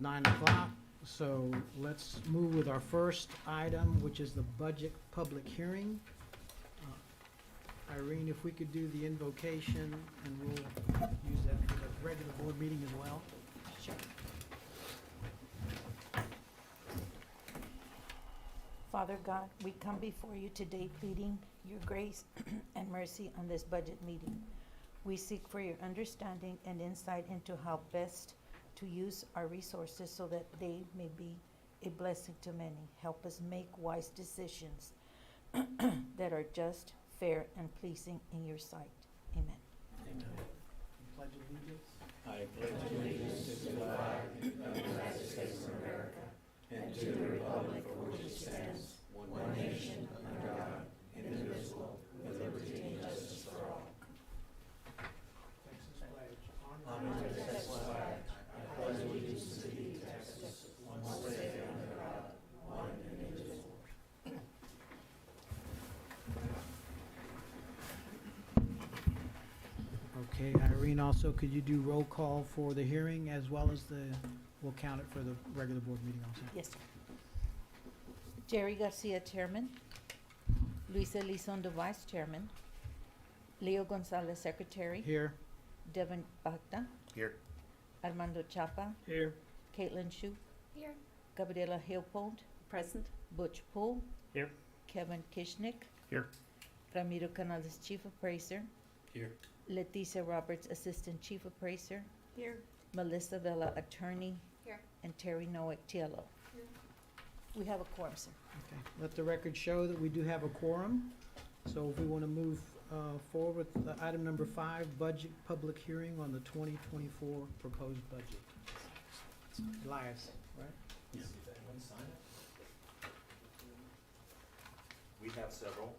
9 o'clock, so let's move with our first item, which is the budget public hearing. Irene, if we could do the invocation, and we'll use that for the regular board meeting as well. Sure. Father God, we come before you today pleading your grace and mercy on this budget meeting. We seek for your understanding and insight into how best to use our resources so that they may be a blessing to many. Help us make wise decisions that are just, fair, and pleasing in your sight. Amen. Amen. Pledge allegiance. I pledge allegiance to the flag of the United States of America and to the republic for which it stands, one nation, under God, indivisible, with liberty and justice for all. Texas pledge. Honor to the Texas flag. I pledge allegiance to thee, Texas, one state under God, one and indivisible. Okay, Irene, also, could you do roll call for the hearing as well as we'll count it for the regular board meeting also? Yes, sir. Jerry Garcia, Chairman. Luisa Elizondo, Vice Chairman. Leo Gonzalez, Secretary. Here. Devin Bacta. Here. Armando Chapa. Here. Caitlin Shoup. Here. Gabriela Leopold. Present. Butch Poole. Here. Kevin Kishnick. Here. Ramiro Canales, Chief Appraiser. Here. Leticia Roberts, Assistant Chief Appraiser. Here. Melissa Vela, Attorney. Here. And Terry Noack, TLO. Here. We have a quorum, sir. Okay, let the record show that we do have a quorum. So if we want to move forward with item number 5, budget public hearing on the 2024 proposed budget. Elias, right? Yes. We have several.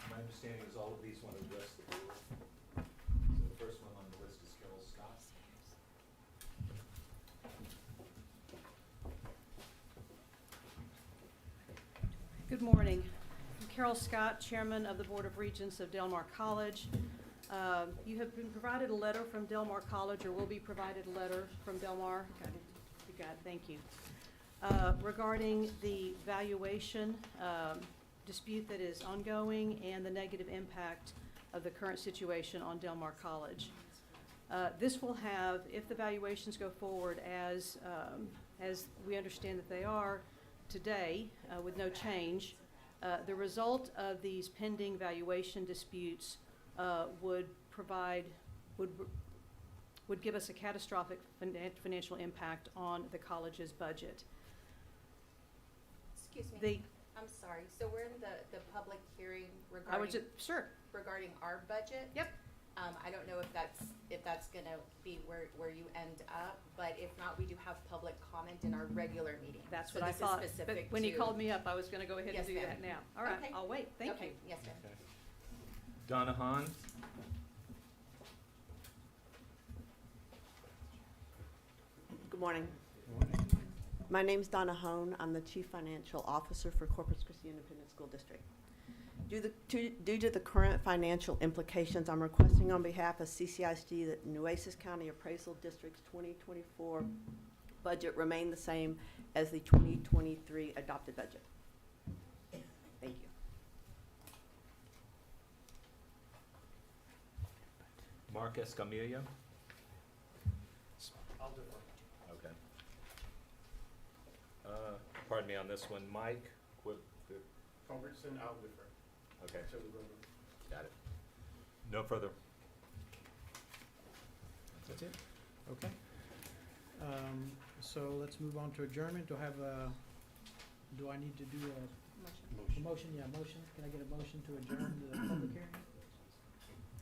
My understanding is all of these want to address the board. So the first one on the list is Carol Scott. Good morning. I'm Carol Scott, Chairman of the Board of Regents of Del Mar College. You have been provided a letter from Del Mar College, or will be provided a letter from Del Mar. Got it. You got it. Thank you. Regarding the valuation dispute that is ongoing and the negative impact of the current situation on Del Mar College. This will have, if the valuations go forward as we understand that they are today, with no change, the result of these pending valuation disputes would give us a catastrophic financial impact on the college's budget. Excuse me. The, I'm sorry. So we're in the public hearing I would regarding sure. regarding our budget. Yep. I don't know if that's going to be where you end up, but if not, we do have public comment in our regular meeting. That's So what I this is thought. specific But when you to- called me up, I was going to go ahead and Yes, do ma'am. that now. All right, Okay. I'll wait. Thank Okay. you. Yes, ma'am. Okay. Donna Hahn. Good morning. My name's Donna Hone. I'm the Chief Financial Officer for Corpus Christi Independent School District. Due to the current financial implications, I'm requesting on behalf of CCISD that Nueces County Appraisal District's 2024 budget remain the same as the 2023 adopted budget. Thank you. Mark Escamilla. I'll defer. Okay. Pardon me on this one. Mike. Culbertson, I'll defer. Okay, So we will- got it. No further. That's it? Okay. So let's move on to adjournment. Do I need to do a motion? Yeah, motion. Can I get a motion to adjourn the public hearing?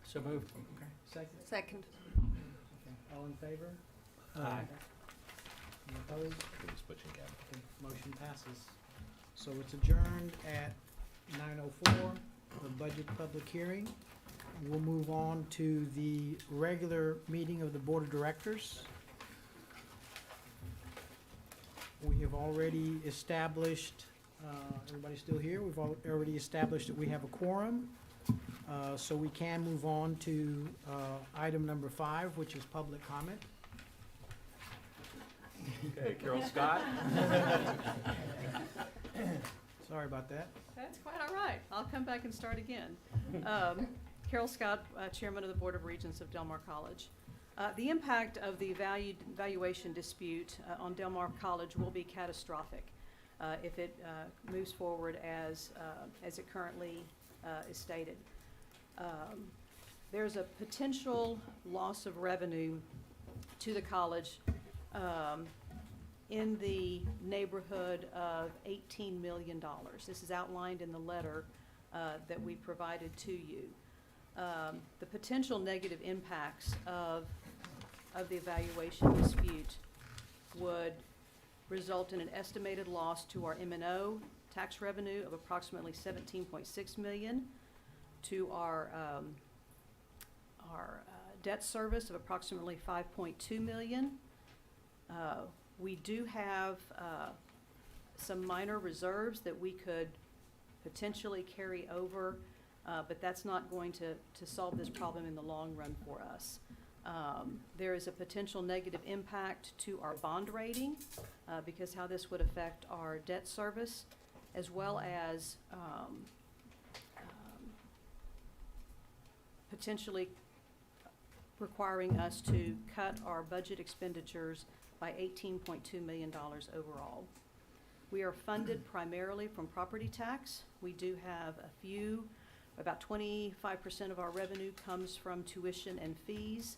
So moved. Okay, second? Second. Okay, all in favor? Aye. Any opposed? Please put your gavel. Okay, motion passes. So it's adjourned at 9:04, the budget public hearing. We'll move on to the regular meeting of the Board of Directors. We have already established, everybody still here? We've already established that we have a quorum. So we can move on to item number 5, which is public comment. Okay, Carol Scott. Sorry about that. That's quite all right. I'll come back and start again. Carol Scott, Chairman of the Board of Regents of Del Mar College. The impact of the valuation dispute on Del Mar College will be catastrophic if it moves forward as it currently is stated. There's a potential loss of revenue to the college in the neighborhood of $18 million. This is outlined in the letter that we provided to you. The potential negative impacts of the evaluation dispute would result in an estimated loss to our M&O tax revenue of approximately $17.6 million, to our debt service of approximately $5.2 million. We do have some minor reserves that we could potentially carry over, but that's not going to solve this problem in the long run for us. There is a potential negative impact to our bond rating because how this would affect our debt service, as well as potentially requiring us to cut our budget expenditures by $18.2 million overall. We are funded primarily from property tax. We do have about 25% of our revenue comes from tuition and fees.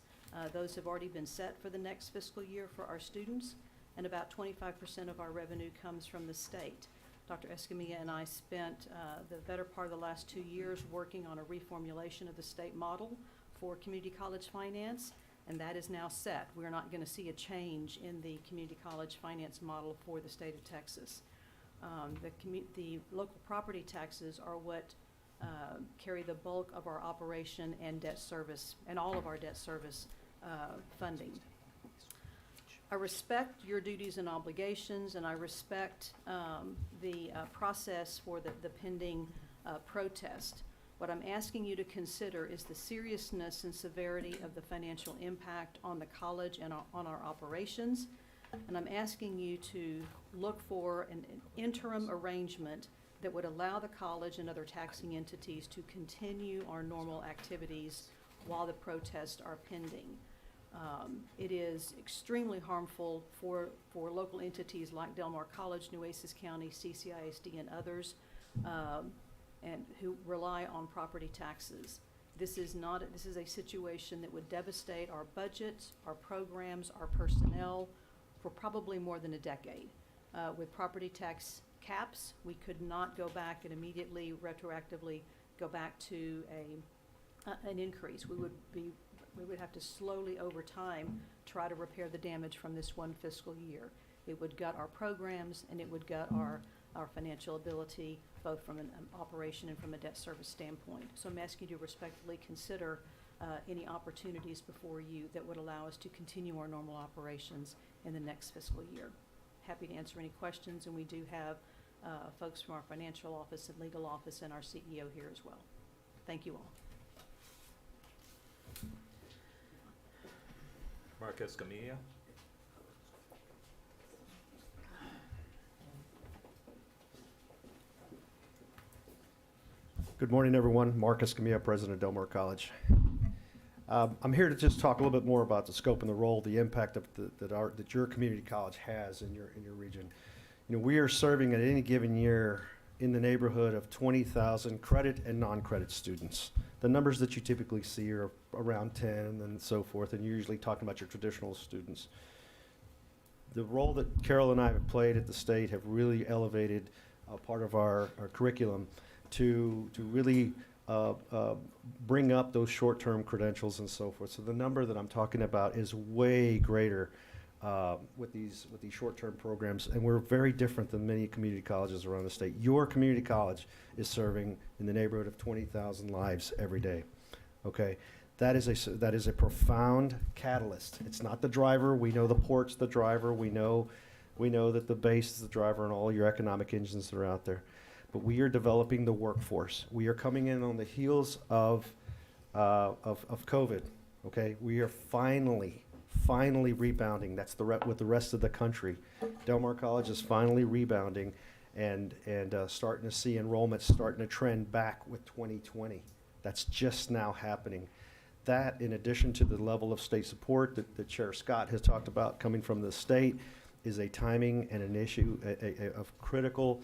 Those have already been set for the next fiscal year for our students, and about 25% of our revenue comes from the state. Dr. Escamilla and I spent the better part of the last 2 years working on a reformulation of the state model for community college finance, and that is now set. We're not going to see a change in the community college finance model for the state of Texas. The local property taxes are what carry the bulk of our operation and debt service, and all of our debt service funding. I respect your duties and obligations, and I respect the process for the pending protest. What I'm asking you to consider is the seriousness and severity of the financial impact on the college and on our operations. And I'm asking you to look for an interim arrangement that would allow the college and other taxing entities to continue our normal activities while the protests are pending. It is extremely harmful for local entities like Del Mar College, Nueces County, CCISD, and others, and who rely on property taxes. This is a situation that would devastate our budgets, our programs, our personnel for probably more than a decade. With property tax caps, we could not go back and immediately retroactively go back to an increase. We would have to slowly over time try to repair the damage from this one fiscal year. It would gut our programs, and it would gut our financial ability, both from an operation and from a debt service standpoint. So I'm asking you to respectfully consider any opportunities before you that would allow us to continue our normal operations in the next fiscal year. Happy to answer any questions, and we do have folks from our financial office and legal office and our CEO here as well. Thank you all. Mark Escamilla. Good morning, everyone. Mark Escamilla, President of Del Mar College. I'm here to just talk a little bit more about the scope and the role, the impact of that your community college has in your region. You know, we are serving at any given year in the neighborhood of 20,000 credit and non-credit students. The numbers that you typically see are around 10 and so forth, and you're usually talking about your traditional students. The role that Carol and I have played at the state have really elevated part of our curriculum to really bring up those short-term credentials and so forth. So the number that I'm talking about is way greater with these short-term programs, and we're very different than many community colleges around the state. Your community college is serving in the neighborhood of 20,000 lives every day. Okay, that is a profound catalyst. It's not the driver. We know the port's the driver. We know that the base is the driver and all your economic engines that are out there. But we are developing the workforce. We are coming in on the heels of COVID. Okay, we are finally finally rebounding. That's with the rest of the country. Del Mar College is finally rebounding and starting to see enrollment starting to trend back with 2020. That's just now happening. That, in addition to the level of state support that Chair Scott has talked about coming from the state, is a timing and an issue of critical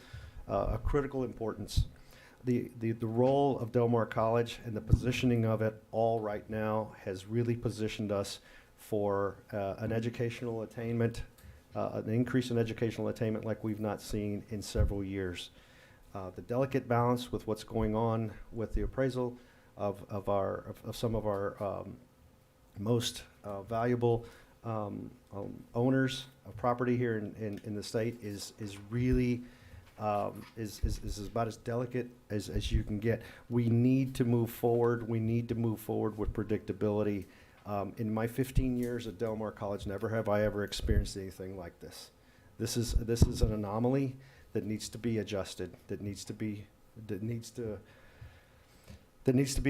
importance. The role of Del Mar College and the positioning of it all right now has really positioned us for an educational attainment, an increase in educational attainment like we've not seen in several years. The delicate balance with what's going on with the appraisal of some of our most valuable owners of property here in the state is really is about as delicate as you can get. We need to move forward. We need to move forward with predictability. In my 15 years at Del Mar College, never have I ever experienced anything like this. This is an anomaly that needs to be adjusted, that needs to be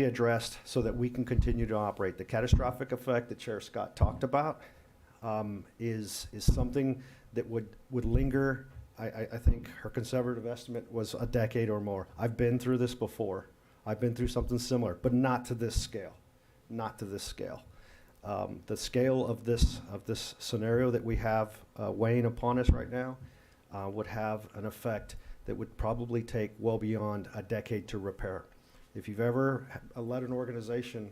addressed so that we can continue to operate. The catastrophic effect that Chair Scott talked about is something that would linger. I think her conservative estimate was a decade or more. I've been through this before. I've been through something similar, but not to this scale. Not to this scale. The scale of this scenario that we have weighing upon us right now would have an effect that would probably take well beyond a decade to repair. If you've ever led an organization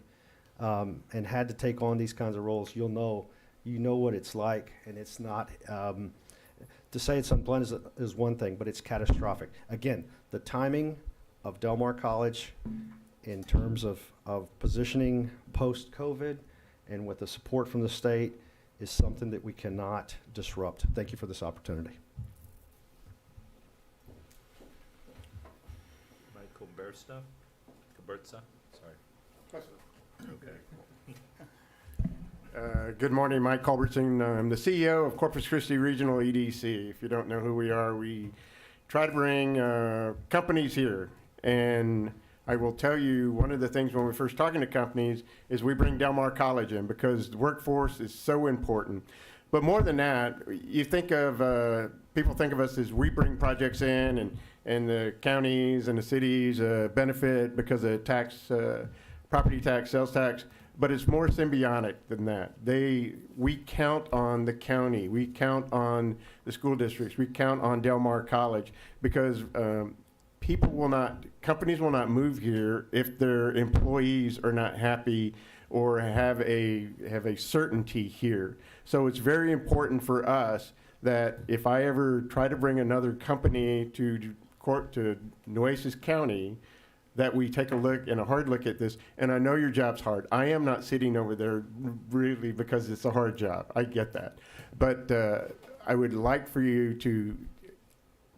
and had to take on these kinds of roles, you know what it's like, and it's not. To say it's unpleasant is one thing, but it's catastrophic. Again, the timing of Del Mar College in terms of positioning post-COVID and with the support from the state is something that we cannot disrupt. Thank you for this opportunity. Michael Caberza, sorry. Okay. Good morning, Mike Culbertson. I'm the CEO of Corpus Christi Regional EDC. If you don't know who we are, we try to bring companies here. And I will tell you, one of the things when we're first talking to companies is we bring Del Mar College in because the workforce is so important. But more than that, you think of, people think of us as we bring projects in and the counties and the cities benefit because of tax, property tax, sales tax. But it's more symbiotic than that. We count on the county, we count on the school districts, we count on Del Mar College because companies will not move here if their employees are not happy or have a certainty here. So it's very important for us that if I ever try to bring another company to Nueces County, that we take a look and a hard look at this. And I know your job's hard. I am not sitting over there really because it's a hard job. I get that. But I would like for you to,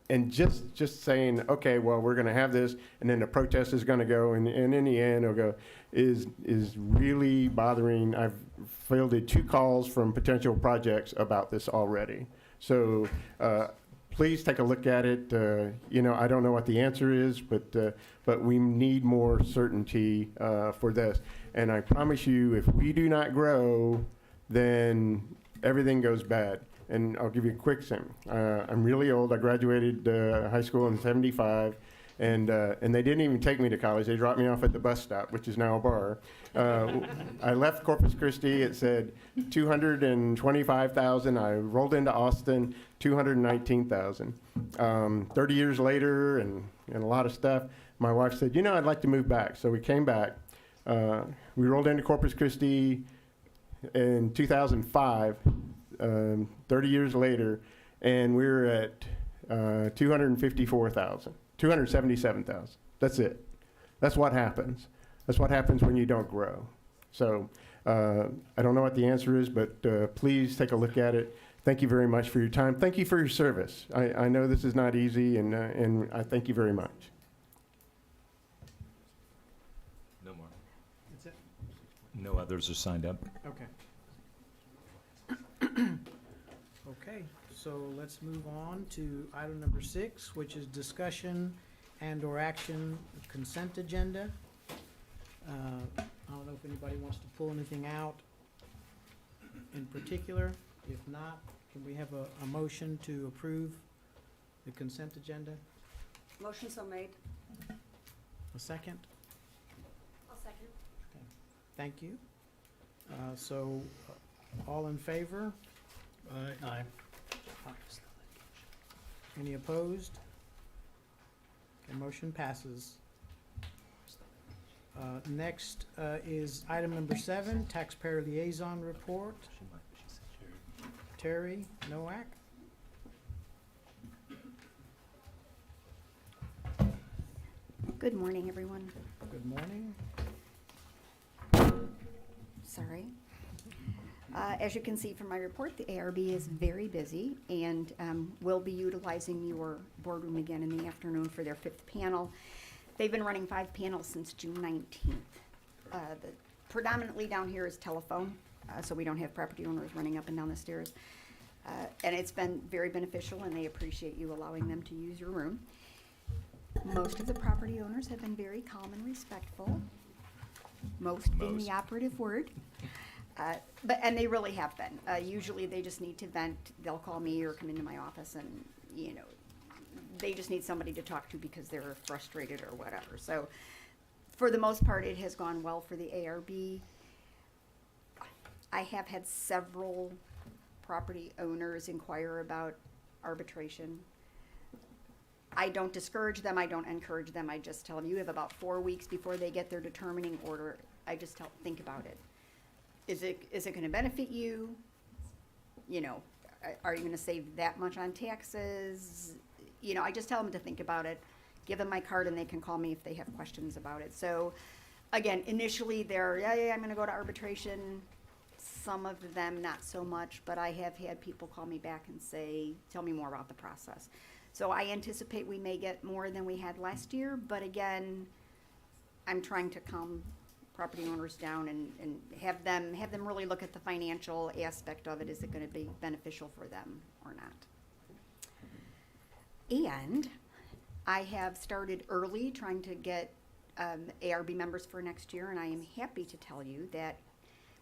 and just saying, okay, well, we're gonna have this, and then the protest is gonna go, and in the end, it'll go, is really bothering. I've fielded 2 calls from potential projects about this already. So please take a look at it. I don't know what the answer is, but we need more certainty for this. And I promise you, if we do not grow, then everything goes bad. And I'll give you a quick thing. I'm really old. I graduated high school in '75, and they didn't even take me to college. They dropped me off at the bus stop, which is now a bar. I left Corpus Christi. It said 225,000. I rolled into Austin, 219,000. 30 years later, and a lot of stuff, my wife said, I'd like to move back. So we came back. We rolled into Corpus Christi in 2005, 30 years later, and we were at 254,000, 277,000. That's it. That's what happens. That's what happens when you don't grow. So I don't know what the answer is, but please take a look at it. Thank you very much for your time. Thank you for your service. I know this is not easy, and I thank you very much. No more. That's it? No others are signed up. Okay. Okay, so let's move on to item number 6, which is discussion and/or action consent agenda. I don't know if anybody wants to pull anything out. in particular? If not, can we have a motion to approve the consent agenda? Motion so made. A second? I'll second. Thank you. All in favor? Aye. Any opposed? Okay, motion passes. Next is item number 7, taxpayer liaison report. Terry Nowak. Good morning, everyone. Good morning. Sorry. As you can see from my report, the ARB is very busy and will be utilizing your boardroom again in the afternoon for their 5th panel. They've been running 5 panels since June 19th. Predominantly down here is telephone, so we don't have property owners running up and down the stairs. And it's been very beneficial, and they appreciate you allowing them to use your room. Most of the property owners have been very calm and respectful. Most being the operative word. And they really have been. Usually they just need to vent. They'll call me or come into my office and, they just need somebody to talk to because they're frustrated or whatever. So for the most part, it has gone well for the ARB. I have had several property owners inquire about arbitration. I don't discourage them, I don't encourage them, I just tell them, you have about 4 weeks before they get their determining order. I just think about it. Is it gonna benefit you? Are you gonna save that much on taxes? I just tell them to think about it, give them my card and they can call me if they have questions about it. So, again, initially they're, yeah, I'm gonna go to arbitration. Some of them not so much, but I have had people call me back and say, tell me more about the process. So I anticipate we may get more than we had last year, but again, I'm trying to calm property owners down and have them really look at the financial aspect of it. Is it gonna be beneficial for them or not? And I have started early trying to get ARB members for next year, and I am happy to tell you that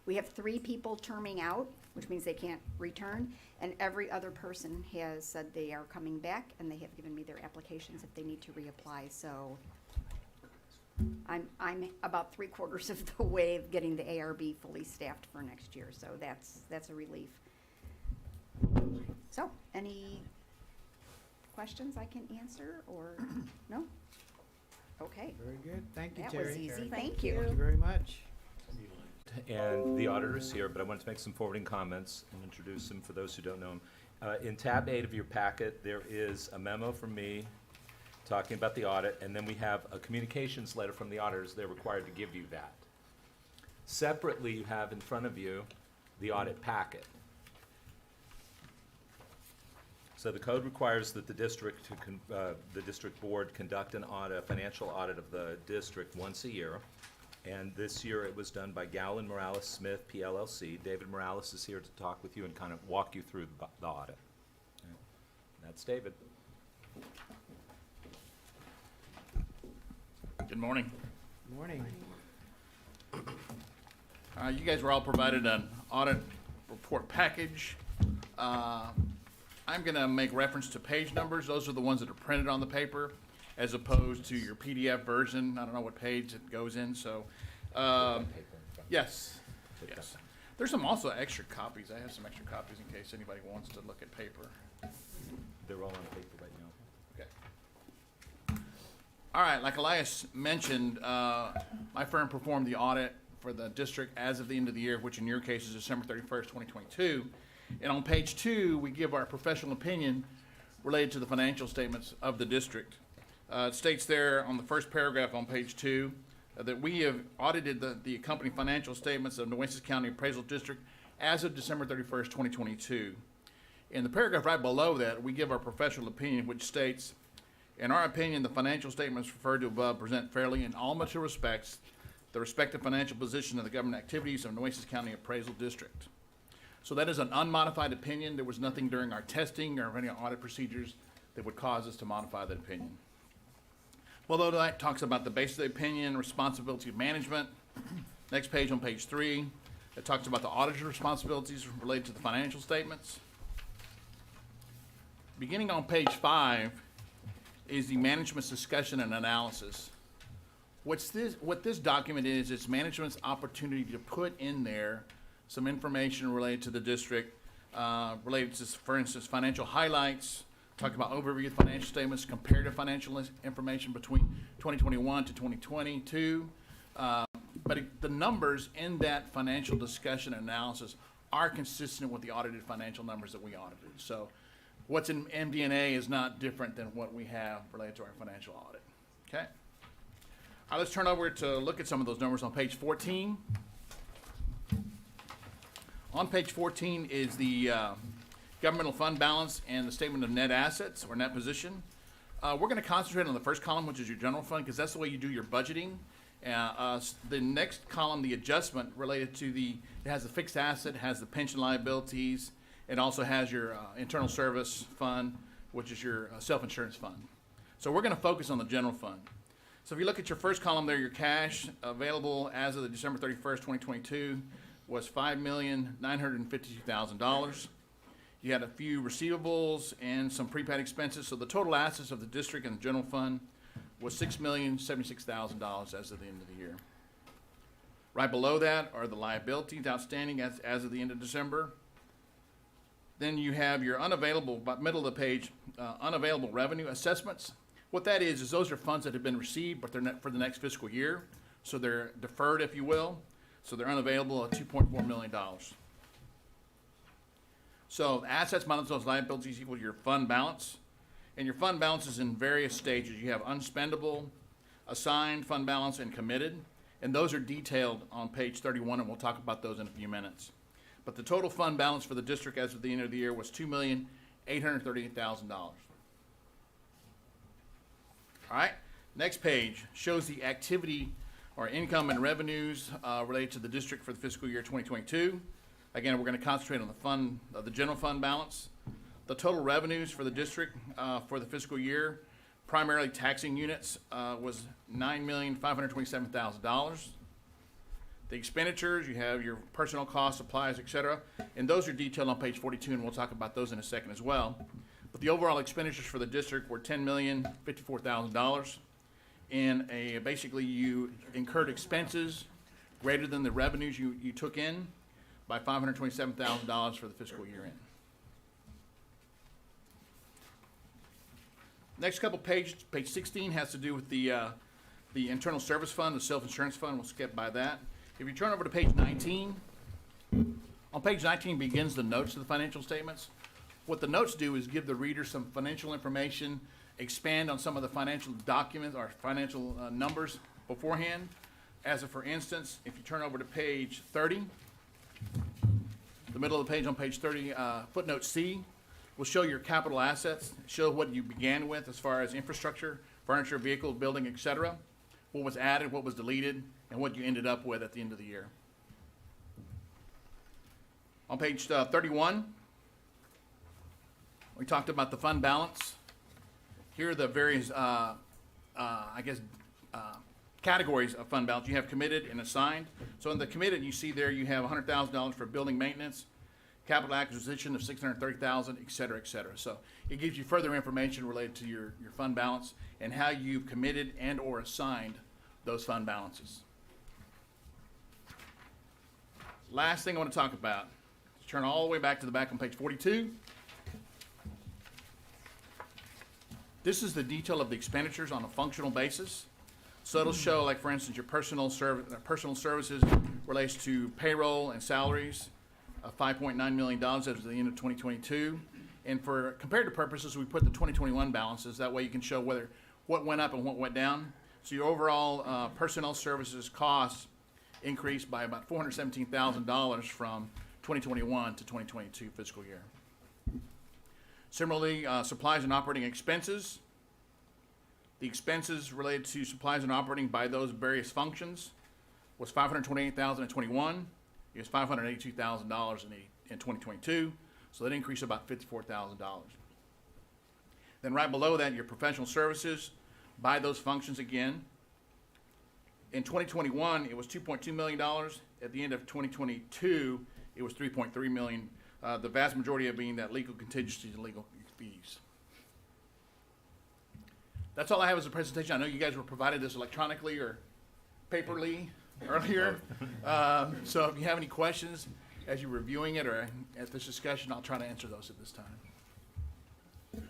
we have 3 people terming out, which means they can't return, and every other person has said they are coming back, and they have given me their applications if they need to reapply. So I'm about 3/4 of the way of getting the ARB fully staffed for next year, so that's a relief. So, any questions I can answer, or no? Okay, Very good. Thank you, that Terry. was easy. Thank Thank you. you very much. And the auditor's here, but I want to make some forwarding comments and introduce him for those who don't know him. In tab 8 of your packet, there is a memo from me talking about the audit, and then we have a communications letter from the auditors. They're required to give you that. Separately, you have in front of you the audit packet. So the code requires that the district board conduct an audit, a financial audit of the district once a year. And this year it was done by Gowan Morales Smith, PLLC. David Morales is here to talk with you and kind of walk you through the audit. Okay. That's David. Good morning. Morning. You guys were all provided an audit report package. I'm gonna make reference to page numbers. Those are the ones that are printed on the paper, as opposed to your PDF version. I don't know what page it goes in, so, yes, yes. There's some also extra copies. I have some extra copies in case anybody wants to look at paper. They're all on paper right now. Okay. All right, like Elias mentioned, my firm performed the audit for the district as of the end of the year, which in your case is December 31st, 2022. And on page 2, we give our professional opinion related to the financial statements of the district. It states there on the first paragraph on page 2 that we have audited the accompanying financial statements of Nueces County Appraisal District as of December 31st, 2022. In the paragraph right below that, we give our professional opinion, which states, in our opinion, the financial statements referred to above present fairly in all material respects the respective financial position of the government activities of Nueces County Appraisal District. So that is an unmodified opinion. There was nothing during our testing or any audit procedures that would cause us to modify that opinion. Below that talks about the basis of the opinion, responsibility of management. Next page on page 3, It talks about the auditor's responsibilities related to the financial statements. Beginning on page 5 is the management's discussion and analysis. What this document is, it's management's opportunity to put in there some information related to the district, related to, for instance, financial highlights, talk about overview of financial statements, comparative financial information between 2021 to 2022. The numbers in that financial discussion and analysis are consistent with the audited financial numbers that we audited. So what's in MD&A is not different than what we have related to our financial audit. Okay? All right, let's turn over to look at some of those numbers on page 14. On page 14 is the governmental fund balance and the statement of net assets or net position. We're going to concentrate on the first column, which is your general fund, because that's the way you do your budgeting. The next column, the adjustment related to it has the fixed asset, has the pension liabilities, it also has your internal service fund, which is your self-insurance fund. So we're going to focus on the general fund. So if you look at your first column there, your cash available as of the December 31st, 2022 was $5,952,000. You had a few receivables and some prepaid expenses. So the total assets of the district and the general fund was $6,076,000 as of the end of the year. Right below that are the liabilities outstanding as of the end of December. Then you have your unavailable, about middle of the page, unavailable revenue assessments. What that is those are funds that have been received, but they're not for the next fiscal year. So they're deferred, if you will. So they're unavailable at $2.4 million. So assets minus those liabilities equal your fund balance. And your fund balance is in various stages. You have unspendable, assigned fund balance, and committed. And those are detailed on page 31, and we'll talk about those in a few minutes. But the total fund balance for the district as of the end of the year was $2,838,000. All right, next page shows the activity or income and revenues related to the district for the fiscal year 2022. Again, we're going to concentrate on the general fund balance. The total revenues for the district for the fiscal year, primarily taxing units, was $9,527,000. The expenditures, you have your personnel costs, supplies, et cetera, and those are detailed on page 42, and we'll talk about those in a second as well. But the overall expenditures for the district were $10,054,000, and basically you incurred expenses greater than the revenues you took in by $527,000 for the fiscal year end. Next couple pages, page 16 has to do with the internal service fund, the self-insurance fund. We'll skip by that. If you turn over to page 19, on page 19 begins the notes to the financial statements. What the notes do is give the reader some financial information, expand on some of the financial documents or financial numbers beforehand. As for instance, if you turn over to page 30, the middle of the page on page 30, footnote C will show your capital assets, show what you began with as far as infrastructure, furniture, vehicles, building, et cetera, what was added, what was deleted, and what you ended up with at the end of the year. On page 31, we talked about the fund balance. Here are the various, categories of fund balance. You have committed and assigned. So in the committed, you see there you have $100,000 for building maintenance, capital acquisition of $630,000, et cetera, et cetera. So it gives you further information related to your fund balance and how you've committed and or assigned those fund balances. Last thing I want to talk about, let's turn all the way back to the back on page 42. This is the detail of the expenditures on a functional basis. So it'll show, like for instance, your personal services relates to payroll and salaries of $5.9 million as of the end of 2022. And for comparative purposes, we put the 2021 balances. That way you can show what went up and what went down. So your overall personnel services costs increased by about $417,000 from 2021 to 2022 fiscal year. Similarly, supplies and operating expenses. The expenses related to supplies and operating by those various functions was $528,000 in 21. It was $582,000 in 2022. So that increased about $54,000. Then right below that, your professional services by those functions again In 2021, it was $2.2 million. At the end of 2022, it was $3.3 million. The vast majority of it being that legal contingencies and legal fees. That's all I have as a presentation. I know you guys were provided this electronically or paperly earlier. So if you have any questions as you're reviewing it or at this discussion, I'll try to answer those at this time. Any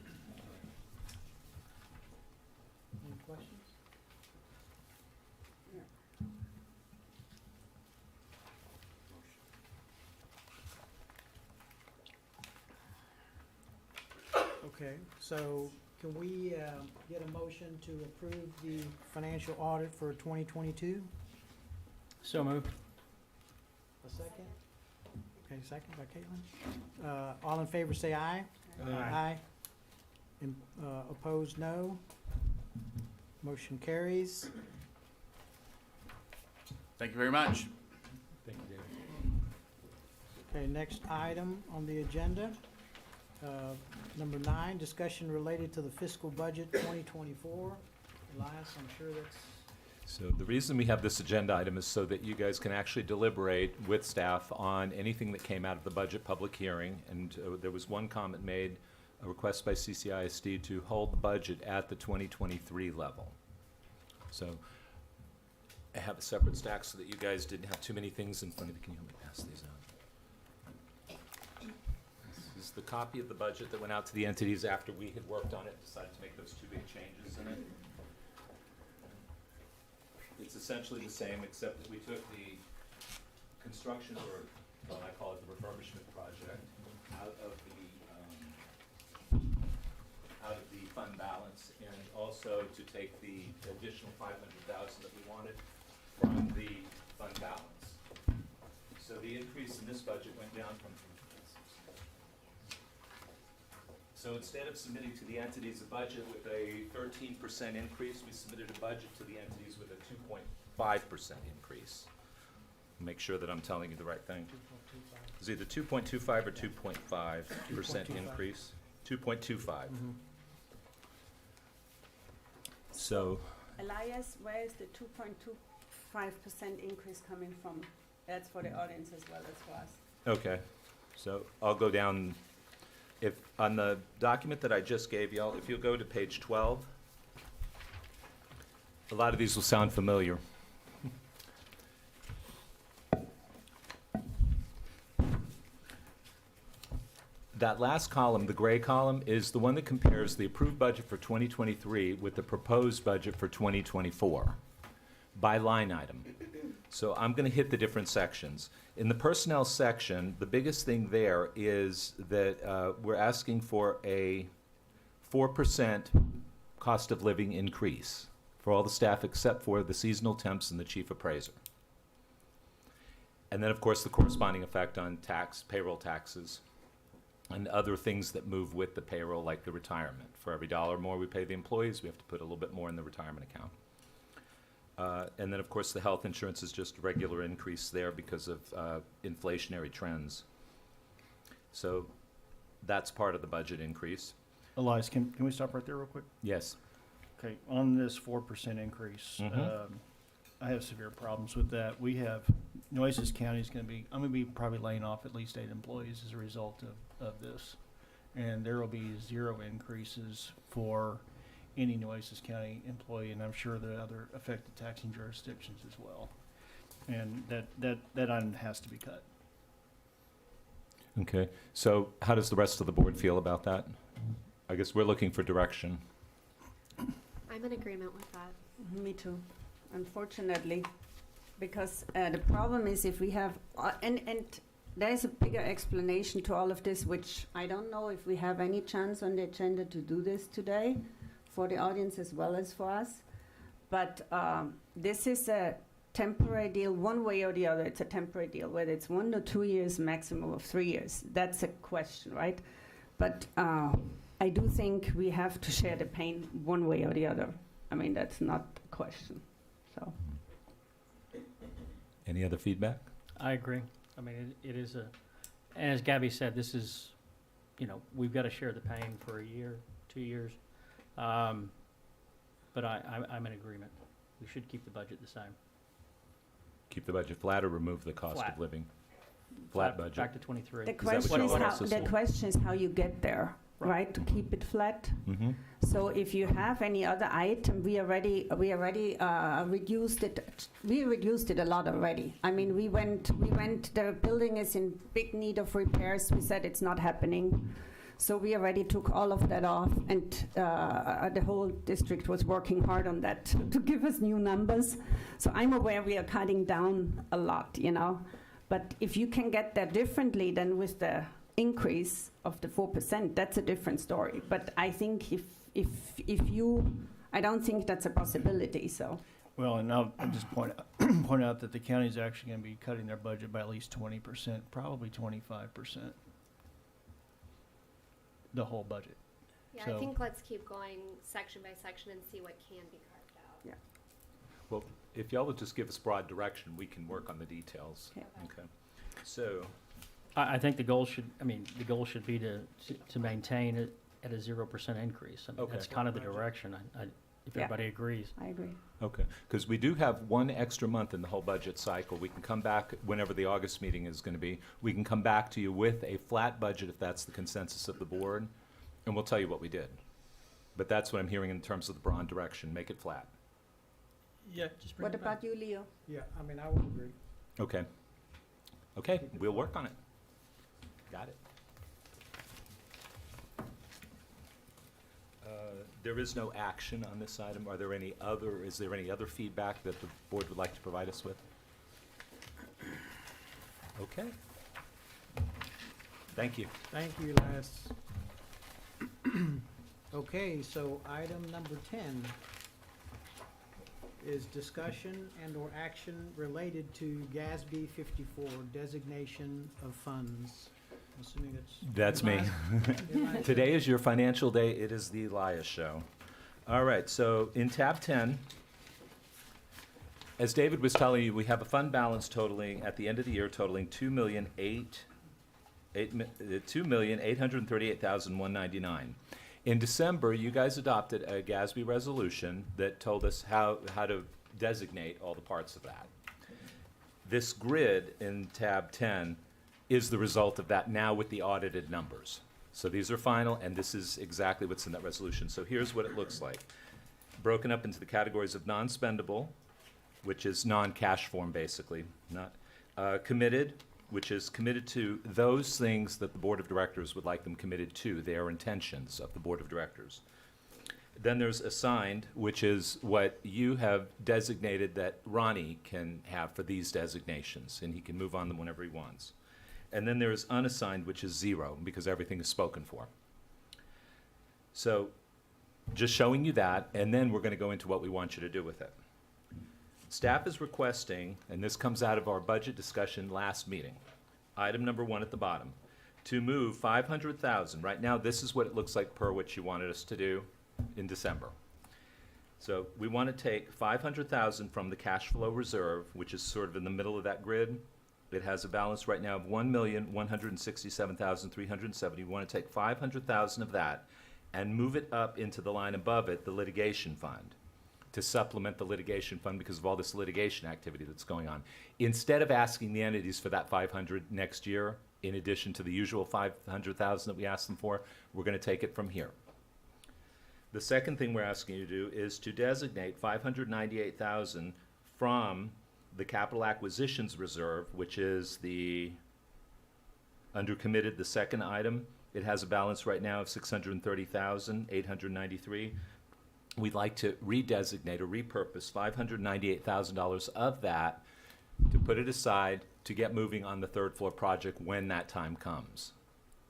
questions? Okay, so can we get a motion to approve the financial audit for 2022? So moved. A second? Okay, second by Caitlin. All in favor, say aye. Aye. Opposed, no. Motion carries. Thank you very much. Thank you, David. Okay, next item on the agenda, number 9, discussion related to the fiscal budget 2024. Elias, I'm sure that's, So the reason we have this agenda item is so that you guys can actually deliberate with staff on anything that came out of the budget public hearing. And there was one comment made, a request by CCISD to hold the budget at the 2023 level. So I have a separate stack so that you guys didn't have too many things in front of you. Can you help me pass these out? This is the copy of the budget that went out to the entities after we had worked on it, decided to make those 2 big changes in it. It's essentially the same, except that we took the construction, or what I call it the refurbishment project, out of the fund balance, and also to take the additional $500,000 that we wanted from the fund balance. So the increase in this budget went down from. So instead of submitting to the entities a budget with a 13% increase, we submitted a budget to the entities with a 2.5% increase. Make sure that I'm telling you the right thing. It's either 2.25 or 2.5% increase. 2.25. So, Elias, where is the 2.25% increase coming from? That's for the audience as well as for us. okay, so I'll go down. If, on the document that I just gave y'all, if you'll go to page 12, a lot of these will sound familiar. That last column, the gray column, is the one that compares the approved budget for 2023 with the proposed budget for 2024 by line item. So I'm going to hit the different sections. In the personnel section, the biggest thing there is that we're asking for a 4% cost of living increase for all the staff except for the seasonal temps and the chief appraiser. And then, of course, the corresponding effect on tax, payroll taxes, and other things that move with the payroll, like the retirement. For every $1 more we pay the employees, we have to put a little bit more in the retirement account. And then, of course, the health insurance is just a regular increase there because of inflationary trends. So that's part of the budget increase. Elias, can we stop right there real quick? Yes. Okay, on this 4% increase, I have severe problems with that. We have, Nueces County is I'm gonna be probably laying off at least 8 employees as a result of this. And there will be 0 increases for any Nueces County employee, and I'm sure the other affected taxing jurisdictions as well. And that item has to be cut. Okay. So how does the rest of the board feel about that? I guess we're looking for direction. I'm in agreement with that. Me too, unfortunately, because the problem is if we have, and there's a bigger explanation to all of this, which I don't know if we have any chance on the agenda to do this today for the audience as well as for us. But this is a temporary deal, one way or the other. It's a temporary deal, whether it's 1 to 2 years, maximum of 3 years. That's a question, right? But I do think we have to share the pain one way or the other. I mean, that's not a question, so. Any other feedback? I agree. I mean, it is and as Gabby said, this is, we've got to share the pain for a year, 2 years. But I'm in agreement. We should keep the budget the same. Keep the budget flat or remove the cost of Flat. living? Flat budget. Back to 23. The that what question you is want how, us to the say? question is how you get there, right? To keep it flat. Mm-hmm. So if you have any other item, we already reduced it. We reduced it a lot already. I mean, we went. The building is in big need of repairs. We said it's not happening. So we already took all of that off, and the whole district was working hard on that to give us new numbers. So I'm aware we are cutting down a lot, you know. But if you can get there differently than with the increase of the 4%, that's a different story. But I think if you, I don't think that's a possibility. So. Well, and I'll just point out that the county's actually going to be cutting their budget by at least 20%, probably 25%. The whole budget. Yeah, So- I think let's keep going section by section and see what can be carved out. Yeah. Well, if y'all would just give us broad direction, we can work on the details. Okay. Okay. So, I think the goal should be to maintain it at a 0% increase. I mean, Okay. that's kind of the direction, if Yeah. everybody agrees. I agree. okay, because we do have one extra month in the whole budget cycle. We can come back whenever the August meeting is going to be. We can come back to you with a flat budget if that's the consensus of the board, and we'll tell you what we did. But that's what I'm hearing in terms of the broad direction, make it flat. Yeah, just bring What it back. about you, Leo? Yeah, I mean, I would agree. Okay. Okay, we'll work on it. Got it. There is no action on this item. Is there any other feedback that the board would like to provide us with? Okay. Thank you. Thank you, Les. Okay, so item number 10 is discussion and/or action related to GASB 54, designation of funds. I'm assuming it's. That's me. Elias? Today is your financial day. It is the Elias Show. All right, so in tab 10, as David was telling you, we have a fund balance totaling, at the end of the year, totaling $2,838,199. In December, you guys adopted a GASB resolution that told us how to designate all the parts of that. This grid in tab 10 is the result of that now with the audited numbers. So these are final, and this is exactly what's in that resolution. So here's what it looks like. Broken up into the categories of non-spendable, which is non-cash form basically, not committed, which is committed to those things that the Board of Directors would like them committed to, their intentions of the Board of Directors. Then there's assigned, which is what you have designated that Ronnie can have for these designations, and he can move on them whenever he wants. And then there's unassigned, which is 0, because everything is spoken for. So just showing you that, and then we're going to go into what we want you to do with it. Staff is requesting, and this comes out of our budget discussion last meeting, item number 1 at the bottom, to move $500,000. Right now, this is what it looks like per what you wanted us to do in December. So we want to take $500,000 from the cash flow reserve, which is sort of in the middle of that grid. It has a balance right now of $1,167,370. We want to take $500,000 of that and move it up into the line above it, the litigation fund, to supplement the litigation fund because of all this litigation activity that's going on. Instead of asking the entities for that $500,000 next year, in addition to the usual $500,000 that we asked them for, we're going to take it from here. The second thing we're asking you to do is to designate $598,000 from the capital acquisitions reserve, which is the, under committed, the second item. It has a balance right now of $630,893. We'd like to redesignate or repurpose $598,000 of that to put it aside to get moving on the third floor project when that time comes.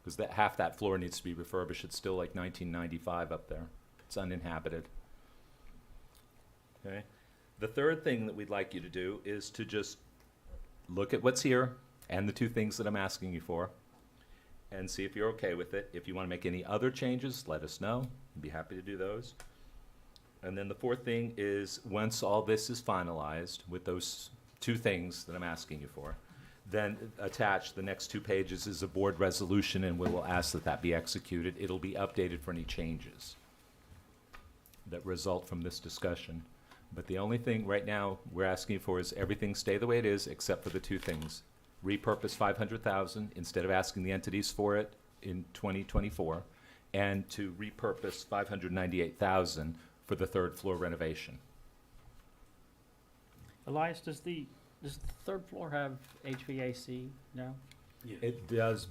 Because that, half that floor needs to be refurbished. It's still like 1995 up there. It's uninhabited. Okay. The third thing that we'd like you to do is to just look at what's here and the 2 things that I'm asking you for and see if you're okay with it. If you want to make any other changes, let us know. I'd be happy to do those. And then the fourth thing is, once all this is finalized with those 2 things that I'm asking you for, then attached, the next 2 pages is a board resolution, and we will ask that that be executed. It'll be updated for any changes that result from this discussion. But the only thing right now we're asking for is everything stay the way it is, except for the two things. Repurpose 500,000 instead of asking the entities for it in 2024, and to repurpose 598,000 for the third floor renovation. Elias, does the third floor have HVAC now? It does,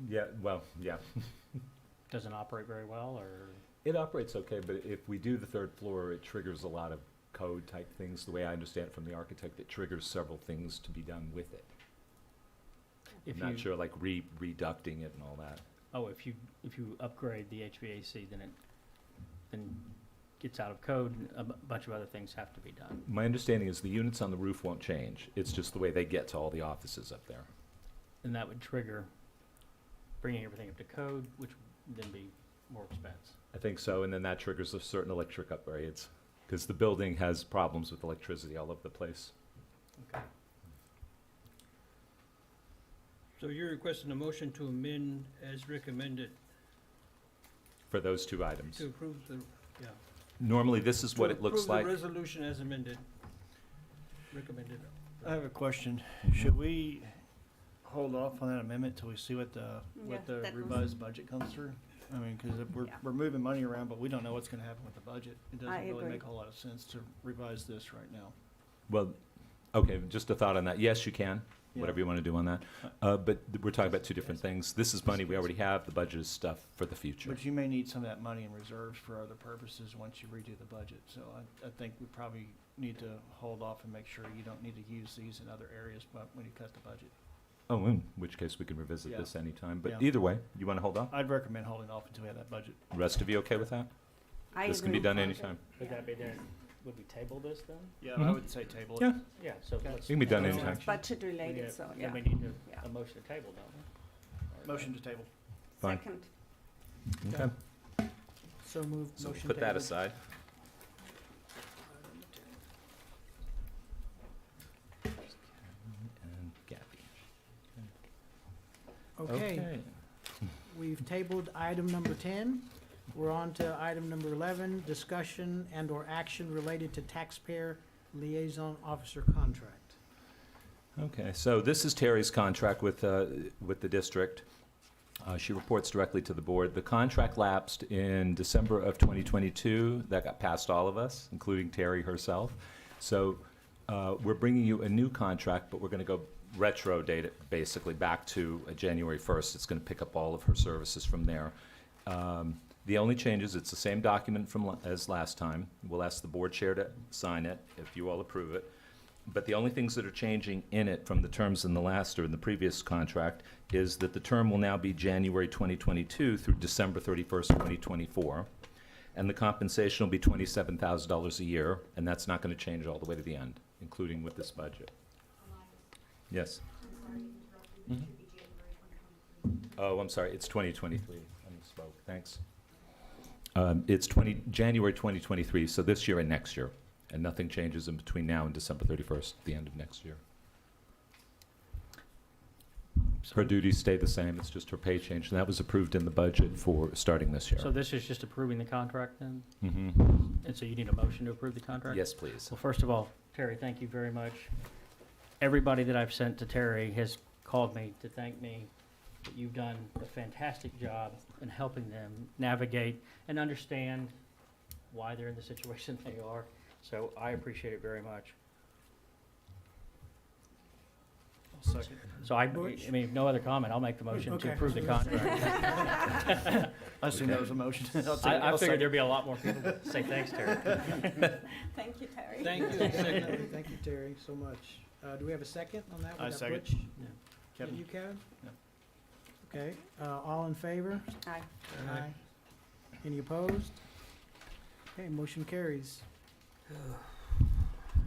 yeah, well, yeah. Doesn't operate very well, or? It operates okay, but if we do the third floor, it triggers a lot of code type things. The way I understand it from the architect, it triggers several things to be done with it. If I'm you, not sure, like reducting it and all that. oh, if you upgrade the HVAC, then gets out of code, and a bunch of other things have to be done. My understanding is the units on the roof won't change. It's just the way they get to all the offices up there. And that would trigger bringing everything up to code, which would then be more expense. I think so, and then that triggers a certain electric upgrades, because the building has problems with electricity all over the place. Okay. So you're requesting a motion to amend as recommended For those two items. to approve the, yeah. Normally, this is what it looks like. To approve the resolution as amended, recommended. I have a question. Should we hold off on that amendment till we see what the Yeah, that was- revised budget comes through? I mean, because we're moving money around, but we don't know what's gonna happen with the budget. It doesn't really agree. make a whole lot of sense to revise this right now. Well, okay, just a thought on that. Yes, you can, Yeah. whatever you want to do on that. But we're talking about two different things. This is money we already have. The budget is stuff for the future. But you may need some of that money in reserves for other purposes once you redo the budget. So I think we probably need to hold off and make sure you don't need to use these in other areas but when you cut the budget. Oh, in which case we can revisit Yeah. this anytime. But Yeah. either way, you want to hold off? I'd recommend holding off until we have that budget. Rest of you okay with that? I This can be agree. done anytime. Would that be then, would we table this then? Yeah, Mhm. I would say table it. Yeah. Yeah, so let's. It can be done no anytime. action. Budget We related, need- so, then yeah. we need Yeah. a motion to table, don't we? Motion to table. Fine. Second. Okay. So moved, So motion put that tabled. aside. And Gabby. Okay, we've tabled item number 10. We're on to item number 11, discussion and/or action related to taxpayer liaison officer contract. Okay, so this is Terry's contract with the district. She reports directly to the board. The contract lapsed in December of 2022. That got past all of us, including Terry herself. So we're bringing you a new contract, but we're going to go retro date it basically back to January 1st. It's going to pick up all of her services from there. The only changes, it's the same document as last time. We'll ask the board chair to sign it if you all approve it. But the only things that are changing in it from the terms in the last or in the previous contract is that the term will now be January 2022 through December 31st, 2024. And the compensation will be $27,000 a year, and that's not going to change all the way to the end, including with this budget. Yes? Mhm. Oh, I'm sorry, it's 2023. I misspoke, thanks. It's January 2023, so this year and next year. And nothing changes in between now and December 31st, the end of next year. Her duties stay the same, it's just her pay changed, and that was approved in the budget for starting this year. So this is just approving the contract then? Mhm. And so you need a motion to approve the contract? Yes, please. Well, first of all, Terry, thank you very much. Everybody that I've sent to Terry has called me to thank me that you've done a fantastic job in helping them navigate and understand why they're in the situation they are. So I appreciate it very much. Second. So I Butch? mean, if no other comment, I'll make the motion to Okay. approve the contract. I assume that was a motion. I figured there'd be a lot more people to say thanks, Terry. Thank you, Terry. Thank you, second. Thank you, Terry, so much. Do we have a second on that? I Was that second. Butch? Kevin? You, Kevin? Yeah. Okay, all in favor? Aye. Aye. Any opposed? Okay, motion carries.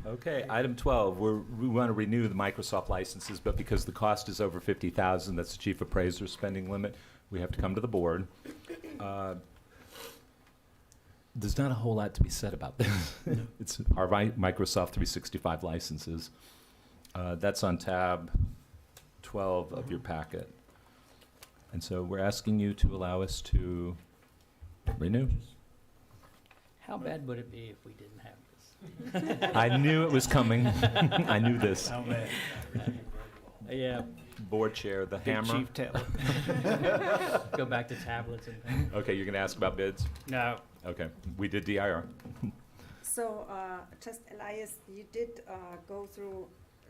Okay, item 12, we want to renew the Microsoft licenses, but because the cost is over $50,000, that's the chief appraiser's spending limit, we have to come to the board. There's not a whole lot to be said about this. It's our Microsoft 365 licenses. That's on tab 12 of your packet. And so we're asking you to allow us to renew. How bad would it be if we didn't have this? I knew it was coming. I knew this. Oh, man. Yeah, Board chair, the big hammer. chief tablet. Go back to tablets and things. Okay, you're gonna ask about bids? No, Okay, we did DIR. So, just Elias, you did go through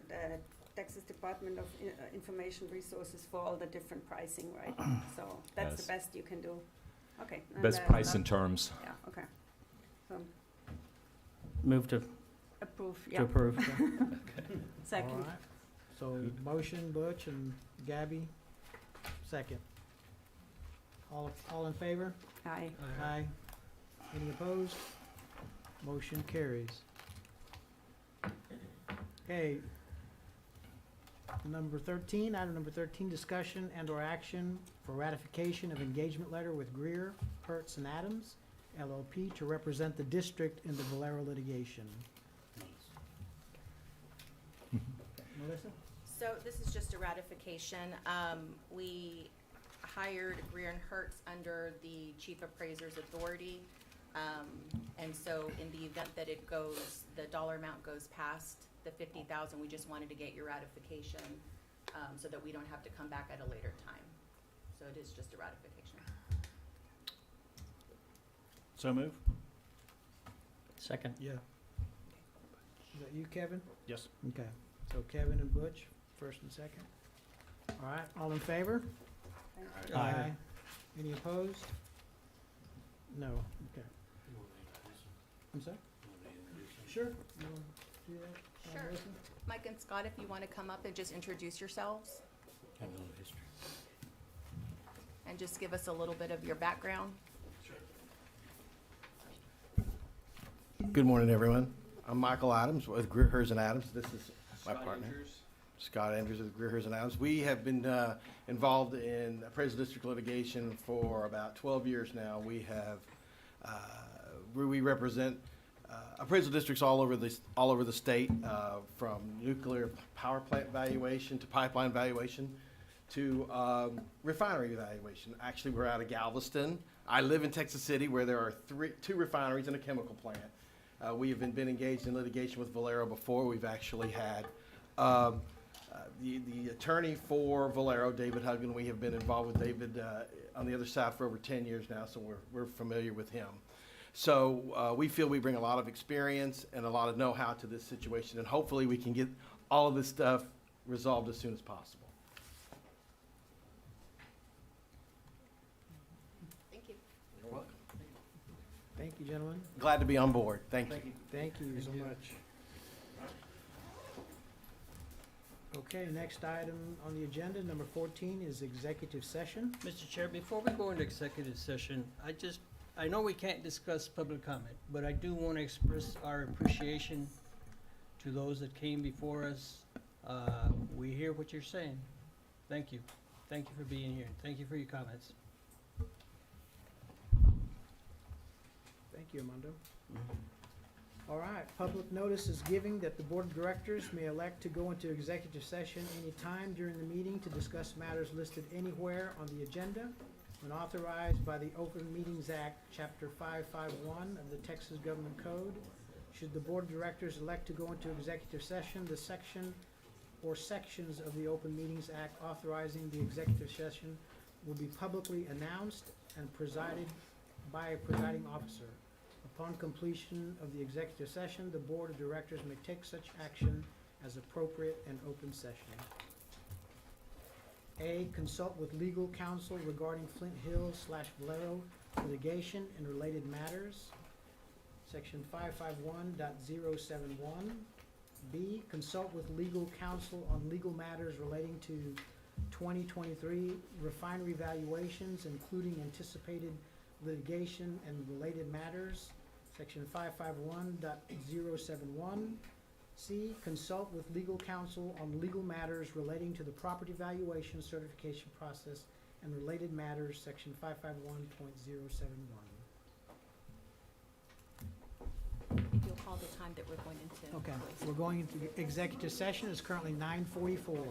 the Texas Department of Information Resources for all the different pricing, right? So that's Yes. the best you can do? Okay. and Best then, price and terms. Yeah, okay. So move to approve, to yeah. approve. All Second. right. So motion, Butch and Gabby, second. All in favor? Aye. Aye. Any opposed? Motion carries. Okay. Number 13, item number 13, discussion and/or action for ratification of engagement letter with Greer, Hertz, and Adams, LLP, to represent the district in the Valero litigation. Melissa? So this is just a ratification. We hired Greer and Hertz under the Chief Appraiser's authority. And so in the event that it goes, the dollar amount goes past the 50,000, we just wanted to get your ratification, so that we don't have to come back at a later time. So it is just a ratification. So move. Second. Yeah. Is that you, Kevin? Yes. Okay. So Kevin and Butch, first and second. All right, all in favor? Aye. Any opposed? No, okay. I'm sorry? Sure. You wanna do that, Sure. Melissa? Mike and Scott, if you want to come up and just introduce yourselves and just give us a little bit of your background. Good morning, everyone. I'm Michael Adams with Greer, Hers, and Adams. This is my partner, Scott Andrews with Greer, Hers, and Adams. We have been involved in appraisal district litigation for about 12 years now. We have, we represent appraisal districts all over the state, from nuclear power plant valuation to pipeline valuation to refinery valuation. Actually, we're out of Galveston. I live in Texas City, where there are two refineries and a chemical plant. We have been engaged in litigation with Valero before. We've actually had the attorney for Valero, David Huggan. We have been involved with David on the other side for over 10 years now, so we're familiar with him. So we feel we bring a lot of experience and a lot of know-how to this situation, and hopefully we can get all of this stuff resolved as soon as possible. Thank you. You're welcome. Thank you, gentlemen. Glad to be on board. Thank you. Thank you so much. Okay, next item on the agenda, number 14, is executive session. Mr. Chair, before we go into executive session, I know we can't discuss public comment, but I do want to express our appreciation to those that came before us. We hear what you're saying. Thank you. Thank you for being here. Thank you for your comments. Thank you, Armando. All right, public notice is giving that the Board of Directors may elect to go into executive session any time during the meeting to discuss matters listed anywhere on the agenda when authorized by the Open Meetings Act, Chapter 551 of the Texas Government Code. Should the Board of Directors elect to go into executive session, the section or sections of the Open Meetings Act authorizing the executive session will be publicly announced and presided by a presiding officer. Upon completion of the executive session, the Board of Directors may take such action as appropriate in open session. A, consult with legal counsel regarding Flint Hills/Valero litigation and related matters, Section 551.071. B, consult with legal counsel on legal matters relating to 2023 refinery valuations, including anticipated litigation and related matters, Section 551.071. C, consult with legal counsel on legal matters relating to the property valuation certification process and related matters, Section 551.071. If you'll call the time that we're going into. Okay, we're going into executive session. It's currently 9:44.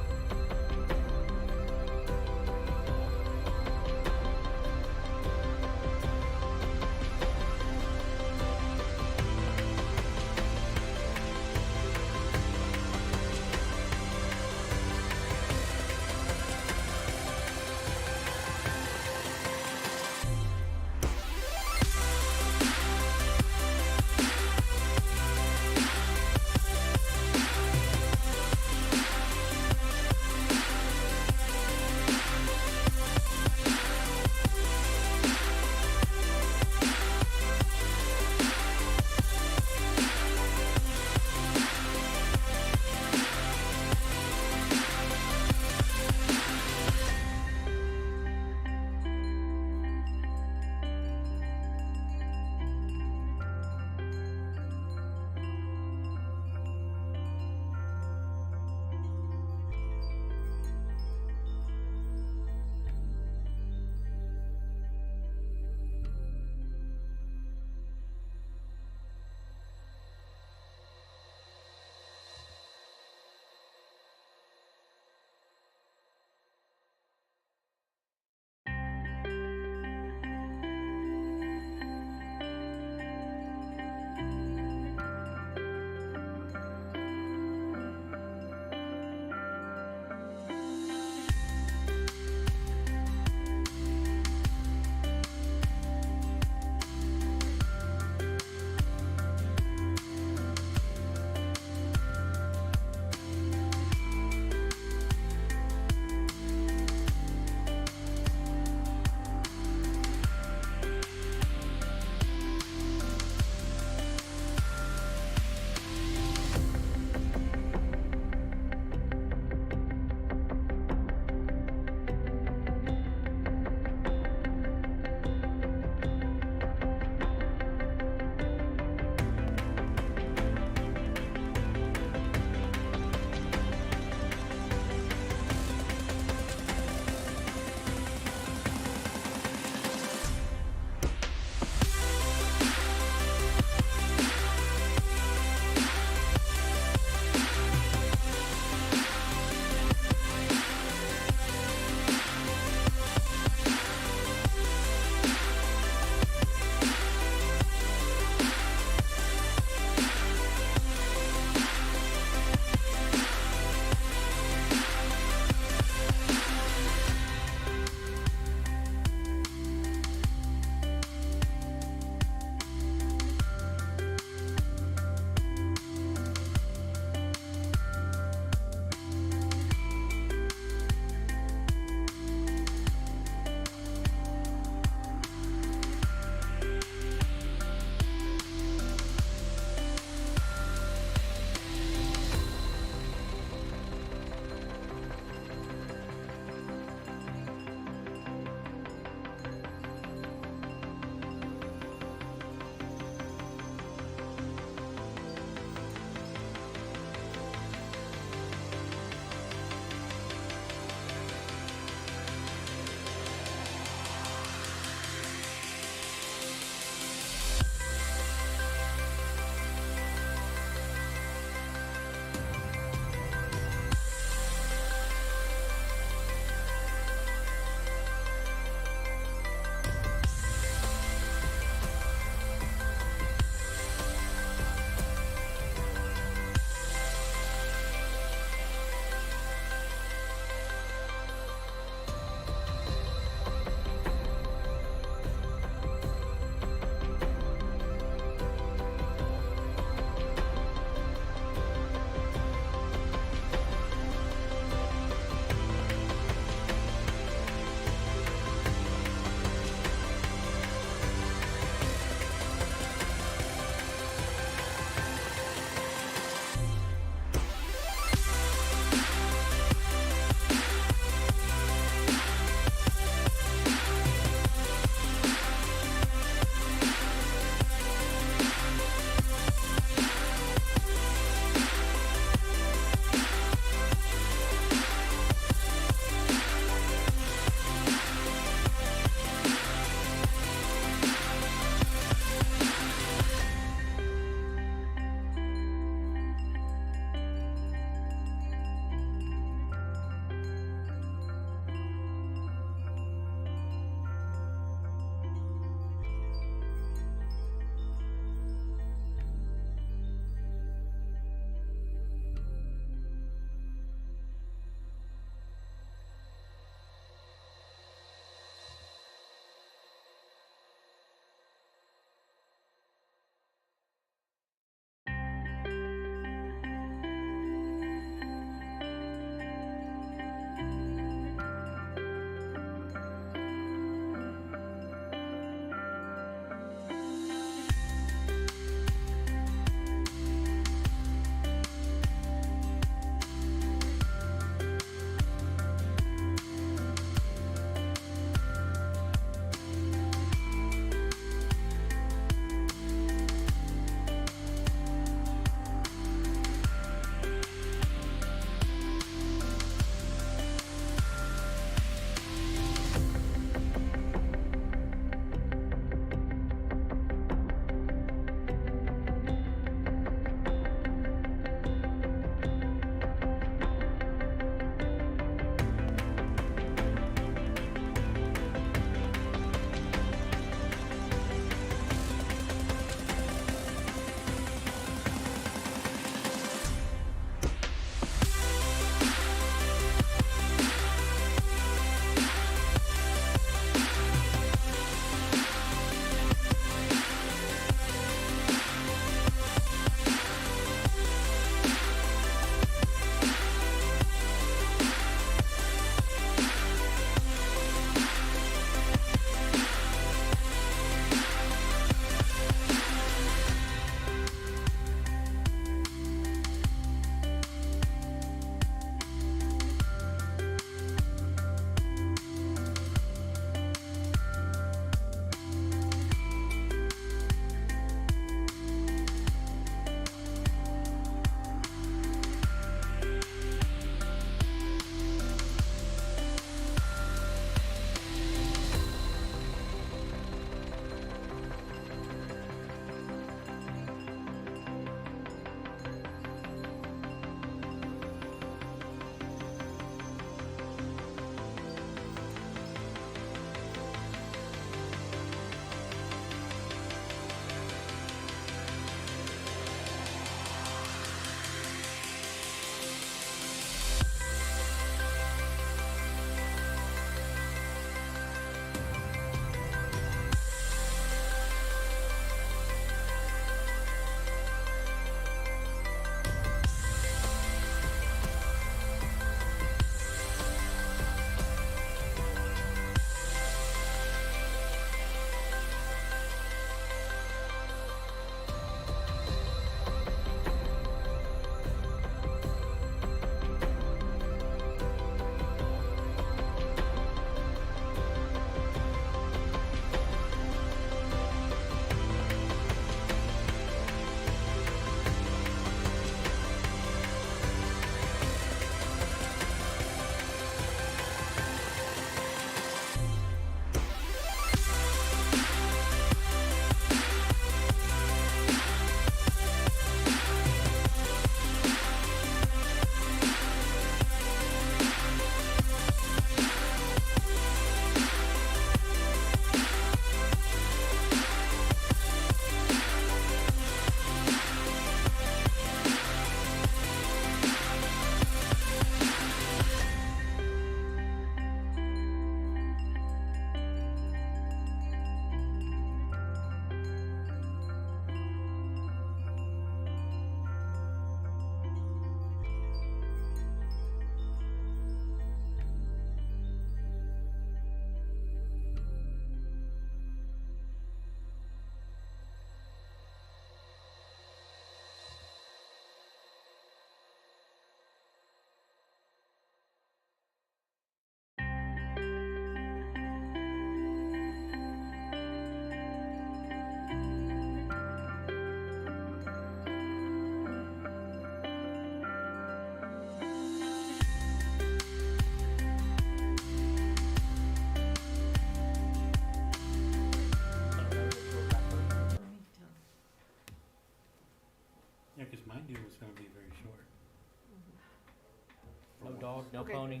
dog, no Okay. pony.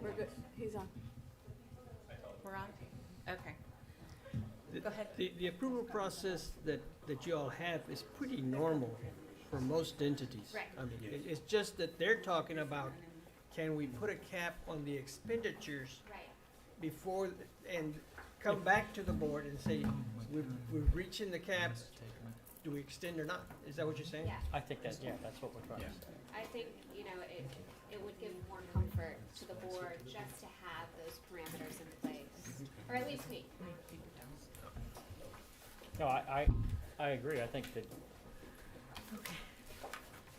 We're good. He's on. We're on? Okay. Go ahead. The approval process that you all have is pretty normal for most entities. Right. I mean, it's just that they're talking about, can we put a cap on the expenditures Right. before, and come back to the board and say, we're reaching the cap, do we extend or not? Is that what you're saying? Yeah. I think that's what we're trying to say. I think, it would give more comfort to the board just to have those parameters in place, or at least me. No, I agree. I think that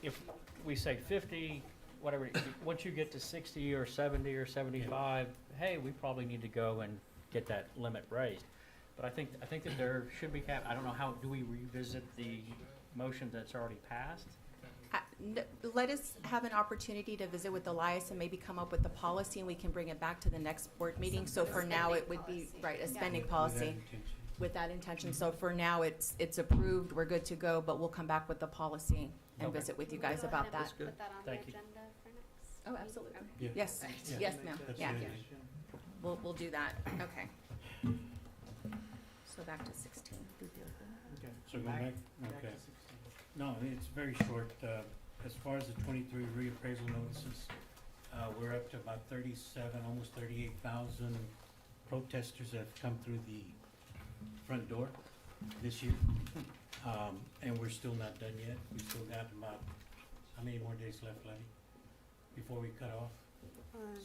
if we say 50, whatever, once you get to 60 or 70 or 75, hey, we probably need to go and get that limit raised. But I think that there should be cap. I don't know, do we revisit the motion that's already passed? Let us have an opportunity to visit with Elias and maybe come up with the policy, and we can bring it back to the next board meeting. So for now, it would be, right, a spending policy with that intention. So for now, it's approved, we're good to go, but we'll come back with the policy and Okay. visit with you guys about that. That's good. Put that on the Thank you. agenda for next. Oh, meeting? absolutely. Okay. Yes, yes, ma'am, yeah. We'll do that, okay. So back to 16. Okay. So go Back back, to okay. 16. No, it's very short. As far as the 23 reappraisal notices, we're up to about 37, almost 38,000 protesters that have come through the front door this year. And we're still not done yet. We still got about, how many more days left, Letty, before we cut off?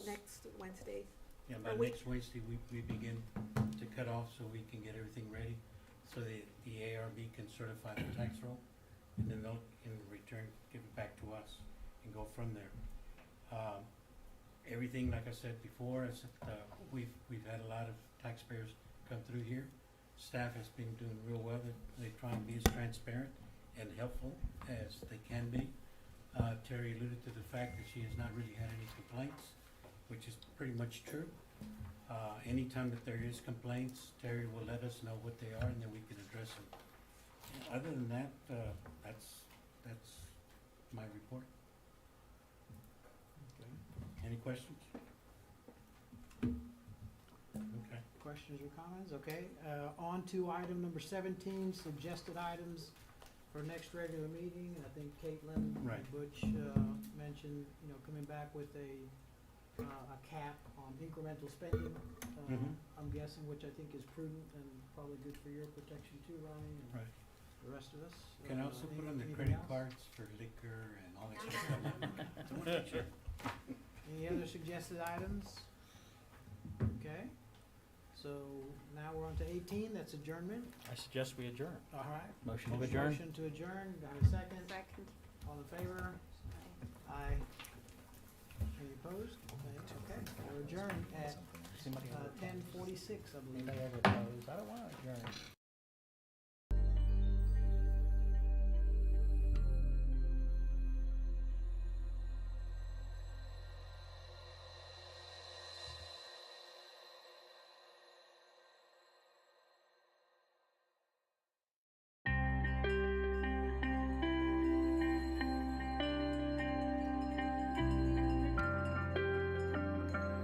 Next Wednesday. Yeah, Or by we- next Wednesday, we begin to cut off so we can get everything ready, so the ARB can certify the tax roll, and then they'll, in return, give it back to us and go from there. Everything, like I said before, we've had a lot of taxpayers come through here. Staff has been doing real well. They try and be as transparent and helpful as they can be. Terry alluded to the fact that she has not really had any complaints, which is pretty much true. Anytime that there is complaints, Terry will let us know what they are, and then we can address them. Other than that, that's my report. Okay. Any questions? Okay. Questions or comments? Okay, on to item number 17, suggested items for next regular meeting. And I think Caitlin and Right. Butch mentioned, coming back with a cap on incremental spending. Mhm. I'm guessing, which I think is prudent and probably good for your protection too, Ronnie, and Right. the rest of us. Can I also put on the Anything credit else? cards for liquor and all that sort of stuff? I wanna make sure. Any other suggested items? Okay, so now we're on to 18, that's adjournment. I suggest we adjourn. All right. Motion to adjourn? Motion to adjourn, got a second? Second. All in favor? Aye. Any opposed? Okay, we're adjourned at Somebody 10:46, I believe. Anybody ever oppose? I don't want to adjourn.